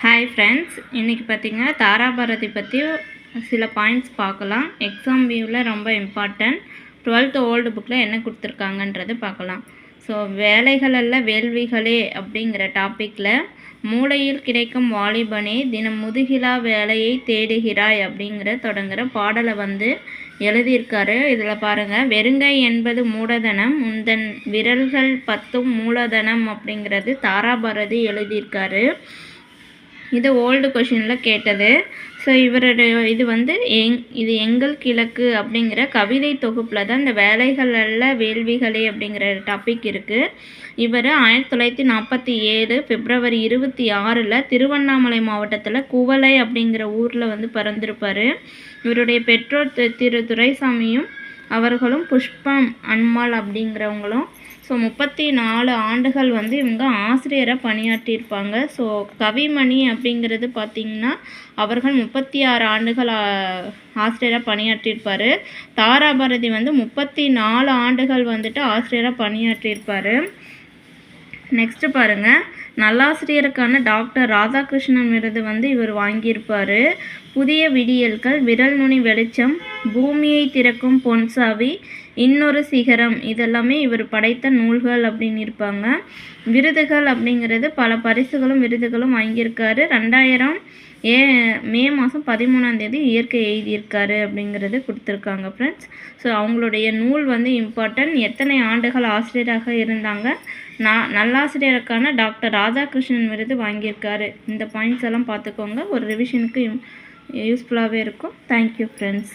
Hi friends, இன்றைக்கி பார்த்திங்கன்னா தாராபாரதி பற்றி சில பாயிண்ட்ஸ் பார்க்கலாம். எக்ஸாம் வியூவில் ரொம்ப இம்பார்ட்டன்ட். 12th ஓல்டு புக்கில் என்ன கொடுத்துருக்காங்கன்றது பார்க்கலாம். ஸோ வேலைகள் அல்ல வேள்விகளே அப்படிங்கிற டாப்பிக்கில் மூளையில் கிடைக்கும் வாலிபனே தினம் முதுகிலா வேலையை தேடுகிறாய் அப்படிங்கிற தொடங்குகிற பாடலை எழுதியிருக்காரு. இதில் பாருங்கள், வெறுங்கை என்பது மூலதனம், உந்தன் விரல்கள் 10 மூலதனம் அப்படிங்கிறது தாராபாரதி எழுதியிருக்காரு. இது ஓல்டு கொஷினில் கேட்டது. ஸோ இவருடைய இது எங்கள் கிழக்கு அப்படிங்கிற கவிதை தொகுப்பில் தான் இந்த வேலைகள் அல்ல வேள்விகளே அப்படிங்கிற டாபிக் இருக்குது. இவர் 1947 பிப்ரவரி 26 திருவண்ணாமலை மாவட்டத்தில் குவளை அப்படிங்கிற ஊரில் பிறந்திருப்பார். இவருடைய பெற்றோர் திரு துரைசாமியும் அவர்களும் புஷ்பம் அம்மாள் அப்படிங்கிறவங்களும். ஸோ 34 ஆண்டுகள் இவங்க ஆசிரியராக பணியாற்றியிருப்பாங்க. ஸோ கவிமணி அப்படிங்கிறது பார்த்திங்கன்னா அவர்கள் 36 ஆண்டுகள் ஆசிரியராக பணியாற்றியிருப்பார். தாராபாரதி 34 ஆண்டுகள் ஆசிரியராக பணியாற்றியிருப்பார். நெக்ஸ்ட்டு பாருங்கள், நல்லாசிரியருக்கான டாக்டர் ராதாகிருஷ்ணன் விருது இவர் வாங்கியிருப்பார். புதிய விடியல்கள், விரல் நுனி வெளிச்சம், பூமியை திறக்கும் பொன்சாவி, இன்னொரு சிகரம், இதெல்லாமே இவர் படைத்த நூல்கள் அப்படின்னு இருப்பாங்க. விருதுகள் அப்படிங்கிறது பல பரிசுகளும் விருதுகளும் வாங்கியிருக்காரு. 2000 மே மாதம் 13 இயற்கை எழுதியிருக்காரு அப்படிங்கிறது கொடுத்துருக்காங்க ஃப்ரெண்ட்ஸ். ஸோ அவங்களுடைய நூல் இம்பார்ட்டன்ட். எத்தனை ஆண்டுகள் ஆசிரியராக இருந்தாங்க, நல்லாசிரியருக்கான டாக்டர் ராதாகிருஷ்ணன் விருது வாங்கியிருக்காரு. இந்த பாயிண்ட்ஸ் எல்லாம் பார்த்துக்கோங்க, ஒரு ரிவிஷனுக்கு யூஸ்ஃபுல்லாகவே இருக்கும். Thank you friends.